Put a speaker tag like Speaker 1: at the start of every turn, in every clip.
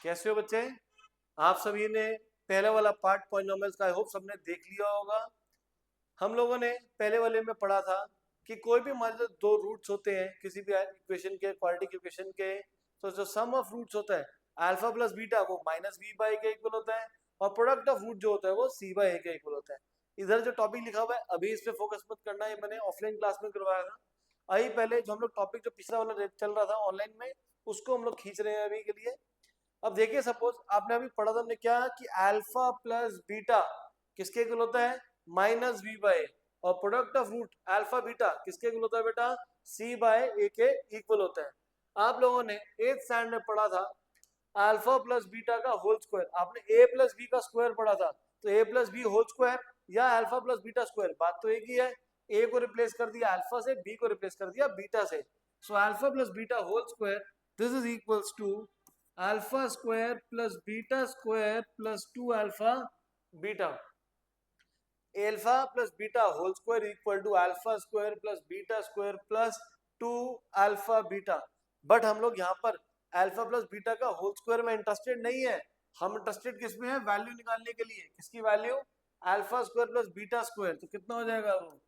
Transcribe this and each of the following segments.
Speaker 1: कैसे हो बच्चे? आप सभी ने पहले वाला पार्ट पॉलिनोमियल्स का आई होप सबने देख लिया होगा। हम लोगों ने पहले वाले में पढ़ा था कि कोई भी मान लो दो रूट्स होते हैं किसी भी इक्वेशन के, क्वाड्रेटिक इक्वेशन के, तो जो सम ऑफ रूट्स होता है अल्फा प्लस बीटा वो माइनस बी बाई के इक्वल होता है, और प्रोडक्ट ऑफ रूट जो होता है वो सी बाई ए के इक्वल होता है। इधर जो टॉपिक लिखा हुआ है अभी इस पे फोकस मत करना, ये मैंने ऑफलाइन क्लास में करवाया था। अभी पहले जो हम लोग टॉपिक जो पिछला वाला चल रहा था ऑनलाइन में, उसको हम लोग खींच रहे हैं अभी के लिए। अब देखिए, सपोज आपने अभी पढ़ा था हमने क्या कि अल्फा प्लस बीटा किसके इक्वल होता है, माइनस बी बाय, और product of root alpha beta किसके इक्वल होता है बेटा, सी बाय ए के इक्वल होता है। आप लोगों ने 8th स्टैंडर्ड में पढ़ा था अल्फा प्लस बीटा का होल स्क्वायर, आपने ए प्लस बी का स्क्वायर पढ़ा था, तो ए प्लस बी होल स्क्वायर या अल्फा प्लस बीटा स्क्वायर, बात तो एक ही है। ए को रिप्लेस कर दिया अल्फा से, बी को रिप्लेस कर दिया बीटा से, so alpha plus beta whole square this is equals to alpha square plus beta square plus 2 alpha beta. Alpha plus beta whole square equal to alpha square plus beta square plus 2 alpha beta. But हम लोग यहाँ पर alpha plus beta का whole square में interested नहीं है, हम interested किस में है, वैल्यू निकालने के लिए। किसकी value, alpha square plus beta square, तो कितना हो जाएगा वो,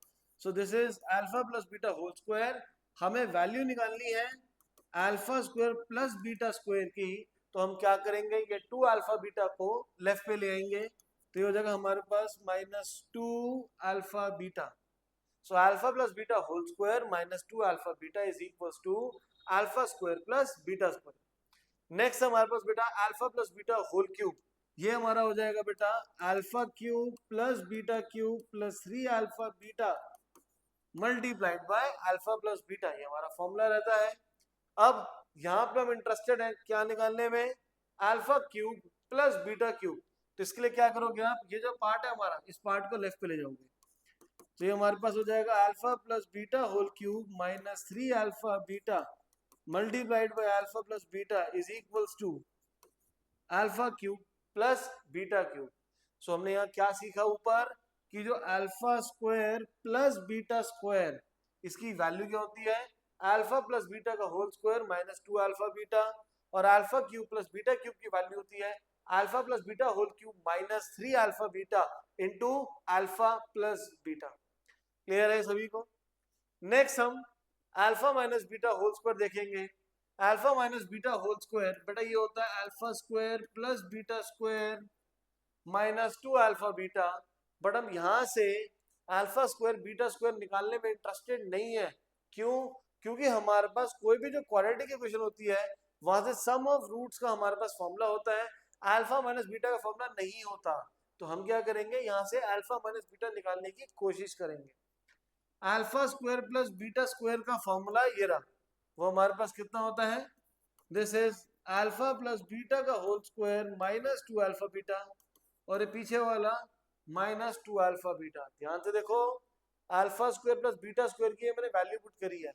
Speaker 1: so this is alpha plus beta whole square. हमें वैल्यू निकालनी है alpha square plus beta square की, तो हम क्या करेंगे, ये 2 अल्फा बीटा को लेफ्ट पे ले आएंगे, तो ये हो जाएगा हमारे पास -2 alpha beta. So alpha plus beta whole square -2 alpha beta is equals to alpha square plus beta square. Next हमारे पास बेटा alpha plus beta whole cube, ये हमारा हो जाएगा बेटा alpha cube plus beta cube plus 3 alpha beta multiplied by alpha plus beta, ये हमारा फॉर्मूला रहता है। अब यहाँ पे हम इंटरेस्टेड हैं क्या निकालने में, alpha cube plus beta cube, तो इसके लिए क्या करोगे आप, ये जो पार्ट है हमारा इस पार्ट को लेफ्ट पे ले जाओगे, तो ये हमारे पास हो जाएगा alpha plus beta whole cube minus 3 alpha beta multiplied by alpha plus beta is equals to alpha cube plus beta cube. So हमने यहाँ क्या सीखा ऊपर कि जो alpha square plus beta square इसकी वैल्यू क्या होती है, अल्फा प्लस बीटा का होल स्क्वायर -2 अल्फा बीटा, और alpha cube plus beta cube की वैल्यू होती है alpha plus beta whole cube -3 alpha beta into alpha plus beta. Clear है सभी को? नेक्स्ट हम alpha minus beta whole square देखेंगे। Alpha minus beta whole square बेटा ये होता है alpha square plus beta square -2 alpha beta, but हम यहाँ से अल्फा स्क्वायर बीटा स्क्वायर निकालने में इंटरेस्टेड नहीं है। क्यों? क्योंकि हमारे पास कोई भी जो क्वाड्रेटिक इक्वेशन होती है वहां से सम ऑफ रूट्स का हमारे पास फॉर्मूला होता है, अल्फा माइनस बीटा का फॉर्मूला नहीं होता। तो हम क्या करेंगे, यहाँ से अल्फा माइनस बीटा निकालने की कोशिश करेंगे। Alpha square plus beta square का फॉर्मूला ये रहा, वो हमारे पास कितना होता है, this is alpha plus beta का होल स्क्वायर -2 अल्फा बीटा, और ये पीछे वाला -2 अल्फा बीटा। ध्यान से देखो, alpha square plus beta square की मैंने वैल्यू पुट करी है,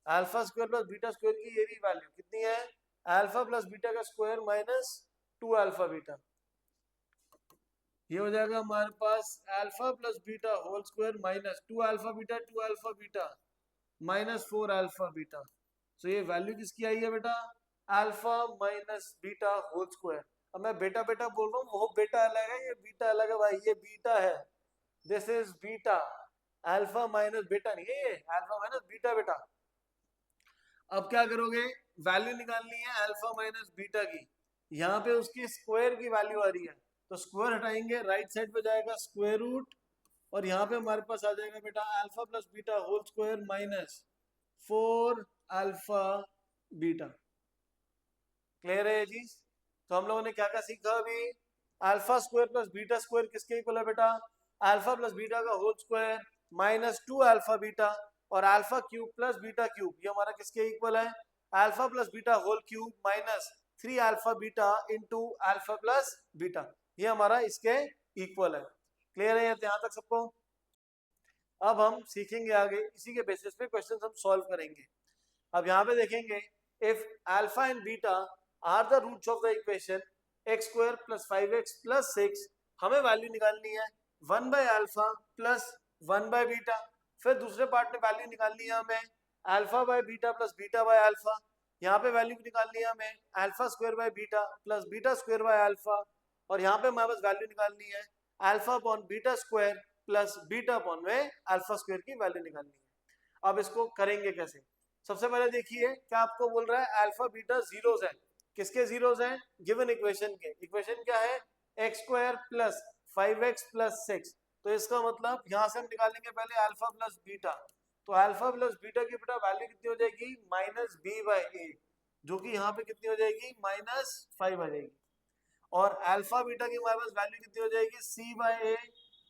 Speaker 1: alpha square plus beta square की ये भी वैल्यू कितनी है, अल्फा प्लस बीटा का स्क्वायर -2 अल्फा बीटा, ये हो जाएगा हमारे पास alpha plus beta whole square -2 alpha beta 2 alpha beta -4 alpha beta. So ये वैल्यू किसकी आई है बेटा, alpha minus beta whole square. अब मैं बेटा बेटा बोल रहा हूँ, वो बेटा अलग है, ये बीटा अलग है भाई, ये बीटा है, this is beta, alpha minus बेटा नहीं है, ये अल्फा माइनस बीटा बेटा। अब क्या करोगे, वैल्यू निकालनी है अल्फा माइनस बीटा की, यहाँ पे उसकी स्क्वायर की वैल्यू आ रही है, तो स्क्वायर हटाएंगे, राइट साइड पे जाएगा स्क्वायर रूट, और यहाँ पे हमारे पास आ जाएगा बेटा alpha plus beta whole square -4 alpha beta. Clear है ये चीज? तो हम लोगों ने क्या क्या सीखा अभी, alpha square plus beta square किसके इक्वल है बेटा, अल्फा प्लस बीटा का होल स्क्वायर -2 अल्फा बीटा, और alpha cube plus beta cube ये हमारा किसके इक्वल है, alpha plus beta whole cube -3 alpha beta into alpha plus beta, ये हमारा इसके इक्वल है। क्लियर है यहाँ तक सबको? अब हम सीखेंगे आगे, इसी के बेसिस पे क्वेश्चन हम सॉल्व करेंगे। अब यहाँ पे देखेंगे, if alpha and beta are the roots of the equation x square plus 5x plus 6, हमें वैल्यू निकालनी है 1 by alpha plus 1 by beta. फिर दूसरे पार्ट में वैल्यू निकालनी है हमें alpha by beta plus beta by alpha. यहाँ पे वैल्यू निकालनी है हमें alpha square by beta plus beta square by alpha, और यहाँ पे हमारे पास वैल्यू निकालनी है alpha upon beta square plus beta upon में अल्फा स्क्वायर की वैल्यू निकालनी है। अब इसको करेंगे कैसे? सबसे पहले देखिए क्या आपको बोल रहा है, अल्फा बीटा जीरोस है। किसके जीरोस हैं? गिवन इक्वेशन के। इक्वेशन क्या है? X square plus 5x plus 6। तो इसका मतलब यहाँ से हम निकालेंगे पहले अल्फा प्लस बीटा, तो अल्फा प्लस बीटा की बेटा वैल्यू कितनी हो जाएगी? माइनस बी बाई ए, जो कि यहाँ पे कितनी हो जाएगी? -5 आ जाएगी। और अल्फा बीटा की हमारे पास वैल्यू कितनी हो जाएगी? सी बाई ए,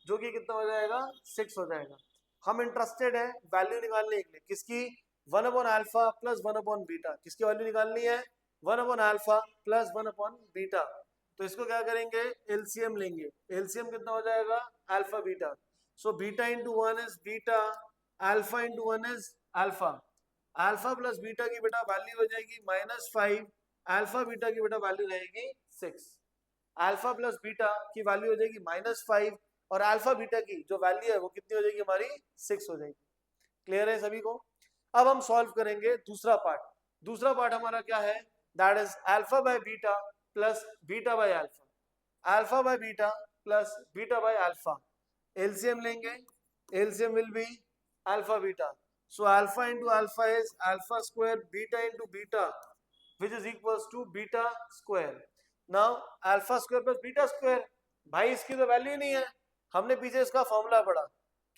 Speaker 1: जो कि कितना हो जाएगा? 6 हो जाएगा। हम इंटरेस्टेड है वैल्यू निकालने के लिए किसकी? 1 upon alpha plus 1 upon beta. किसकी वैल्यू निकालनी है? 1 upon alpha plus 1 upon beta. तो इसको क्या करेंगे? एलसीएम लेंगे। एलसीएम कितना हो जाएगा? Alpha beta. So beta into 1 is beta, alpha into 1 is alpha. Alpha plus beta की बेटा वैल्यू हो जाएगी -5, अल्फा बीटा की बेटा वैल्यू रहेगी 6। अल्फा प्लस बीटा की वैल्यू हो जाएगी -5 और अल्फा बीटा की जो वैल्यू है वो कितनी हो जाएगी? हमारी 6 हो जाएगी। क्लियर है सभी को? अब हम सॉल्व करेंगे दूसरा पार्ट। दूसरा पार्ट हमारा क्या है? That is alpha by beta plus beta by alpha. Alpha by beta plus beta by alpha. LCM लेंगे। LCM will be alpha beta. So alpha into alpha is alpha square beta into beta, which is equals to beta square. Now alpha square plus beta square, भाई इसकी तो value नहीं है। हमने पीछे इसका formula पढ़ा।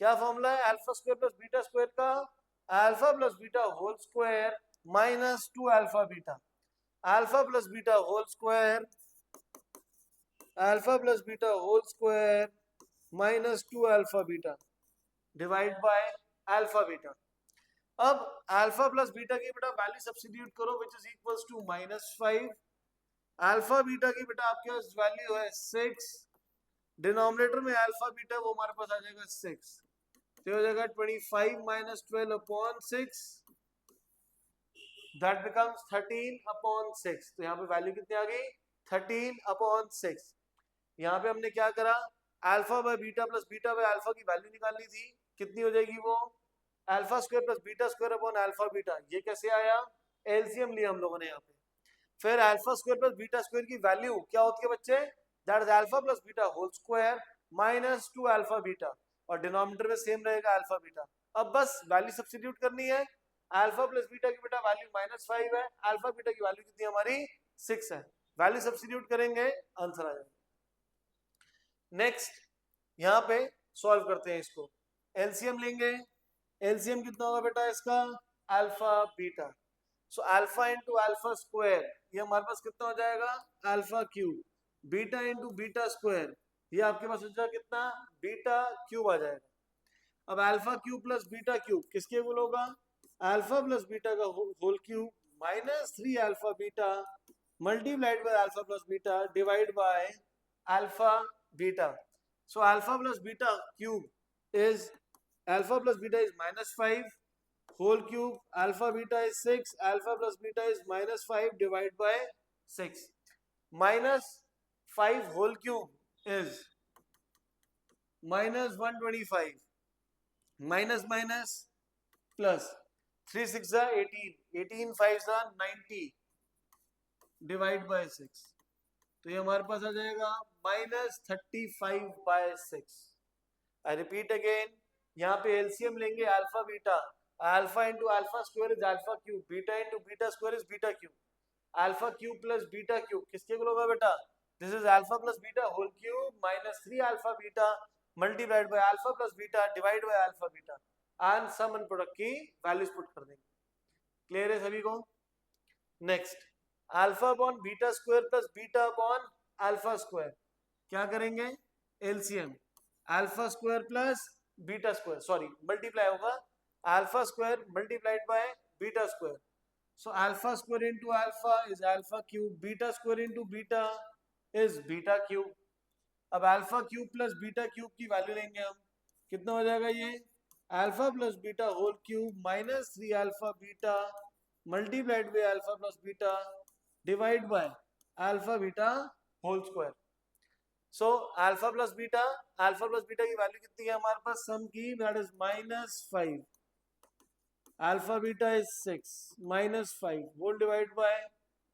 Speaker 1: क्या फॉर्मूला है alpha square plus beta square का? Alpha plus beta whole square minus 2 alpha beta. Alpha plus beta whole square, alpha plus beta whole square minus 2 alpha beta divide by alpha beta. अब alpha plus beta की बेटा value substitute करो, which is equals to -5। Alpha beta की बेटा आपके पास value है 6, denominator में alpha beta वो हमारे पास आ जाएगा 6, तो हो जाएगा 25 minus 12 upon 6, that becomes 13 upon 6। तो यहाँ पे वैल्यू कितनी आ गई? 13 अपॉन 6। यहाँ पे हमने क्या करा? Alpha by beta plus beta by alpha की वैल्यू निकालनी थी। कितनी हो जाएगी वो? Alpha square plus beta square upon alpha beta. ये कैसे आया? एलसीएम लिया हम लोगों ने यहाँ पे। फिर alpha square plus beta square की वैल्यू क्या होती है बच्चे? That is alpha plus beta whole square minus 2 alpha beta, और डिनोमिनेटर में सेम रहेगा अल्फा बीटा। अब बस वैल्यू सब्स्टिट्यूट करनी है। अल्फा प्लस बीटा की बेटा वैल्यू -5 है, अल्फा बीटा की वैल्यू कितनी हमारी? 6 है। वैल्यू सब्स्टिट्यूट करेंगे, आंसर आ जाएगा। नेक्स्ट यहाँ पे सॉल्व करते हैं इसको। एलसीएम लेंगे। एलसीएम कितना होगा बेटा इसका? Alpha beta. So alpha into alpha square, ये हमारे पास कितना हो जाएगा? Alpha cube. Beta into beta square, ये आपके पास हो जाएगा कितना? बीटा क्यूब आ जाएगा। अब alpha cube plus beta cube किसके इक्वल होगा? अल्फा प्लस बीटा का whole cube minus 3 alpha beta multiplied by alpha plus beta divide by alpha beta. So alpha plus beta cube is alpha plus beta is -5 whole cube, alpha beta is 6, alpha plus beta is -5 divided by 6. -5 whole cube is -125, minus minus plus 3 6 are 18, 18 5 are 90 divide by 6, तो ये हमारे पास आ जाएगा -35/6। I repeat again, यहाँ पे LCM लेंगे alpha beta. Alpha into alpha square is alpha cube, beta into beta square is beta cube. Alpha cube plus beta cube किसके equal होगा बेटा? This is alpha plus beta whole cube minus 3 alpha beta multiplied by alpha plus beta divide by alpha beta, and sum and product की values put कर देंगे। Clear है सभी को? Next alpha upon beta square plus beta upon alpha square, क्या करेंगे? LCM alpha square plus beta square, sorry multiply होगा alpha square multiplied by beta square. So alpha square into alpha is alpha cube, beta square into beta is beta cube. अब alpha cube plus beta cube की value लेंगे हम, कितना हो जाएगा ये? Alpha plus beta whole cube minus 3 alpha beta multiplied by alpha plus beta divide by alpha beta whole square. So alpha plus beta की value कितनी है हमारे पास? सम की that is -5 alpha beta is 6 minus 5 whole divide by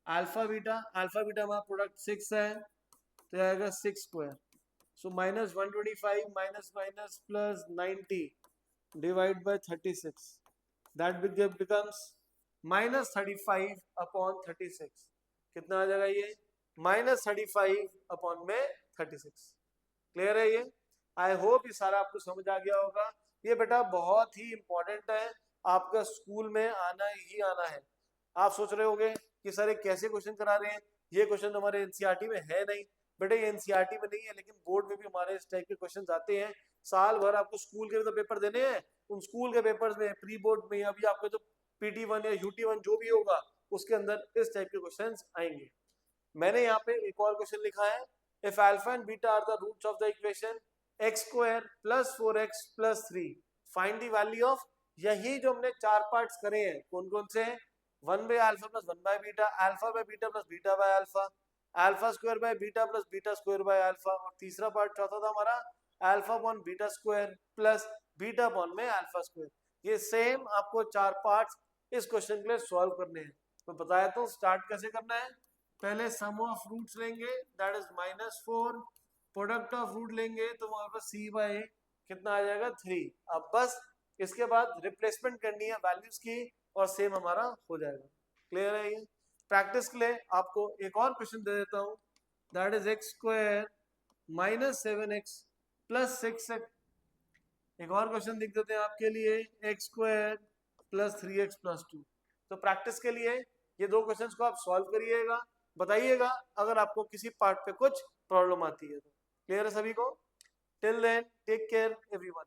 Speaker 1: alpha beta हमारा product 6 है तो आएगा 6 square so minus 125 minus minus plus 90 divide by 36 that becomes minus 35 upon 36 कितना आ जाएगा ये माइनस 35 अपॉन में 36 क्लियर है ये आई होप ये सारा आपको समझ आ गया होगा ये बेटा बहुत ही इंपॉर्टेंट है आपका स्कूल में आना ही आना है आप सोच रहे होंगे कि सर ये कैसे क्वेश्चन करा रहे हैं ये क्वेश्चन हमारे एनसीईआरटी में है नहीं बेटा ये एनसीईआरटी में नहीं है लेकिन बोर्ड में भी हमारे इस टाइप के क्वेश्चन आते हैं साल भर आपको स्कूल के भी तो पेपर देने हैं उन स्कूल के पेपर्स में प्री बोर्ड में अभी आपका जो PT1 या UT1 जो भी होगा उसके अंदर इस टाइप के क्वेश्चंस आएंगे मैंने यहाँ पे एक और क्वेश्चन लिखा है if alpha and beta are the roots of the equation x square plus 4x plus 3 find the value of यही जो हमने चार पार्ट्स करे हैं कौन कौन से हैं 1 by alpha plus 1 by beta alpha by beta plus beta by alpha alpha square by beta plus beta square by alpha और तीसरा पार्ट चौथा था हमारा alpha upon beta square plus beta upon में अल्फा स्क्वायर ये same आपको चार parts इस क्वेश्चन के लिए सॉल्व करने हैं तो बताया तो स्टार्ट कैसे करना है पहले सम ऑफ रूट्स लेंगे that is -4 product of root लेंगे तो वहां पर c बाय कितना आ जाएगा 3 अब बस इसके बाद रिप्लेसमेंट करनी है वैल्यूज की और सेम हमारा हो जाएगा क्लियर है ये प्रैक्टिस के लिए आपको एक और क्वेश्चन दे देता हूं that is x square -7x plus 6x एक और क्वेश्चन लिख देते हैं आपके लिए x square plus 3x plus 2 तो प्रैक्टिस के लिए ये दो क्वेश्चंस को आप सॉल्व करिएगा बताइएगा अगर आपको किसी पार्ट पे कुछ प्रॉब्लम आती है तो क्लियर है सभी को till then take care everyone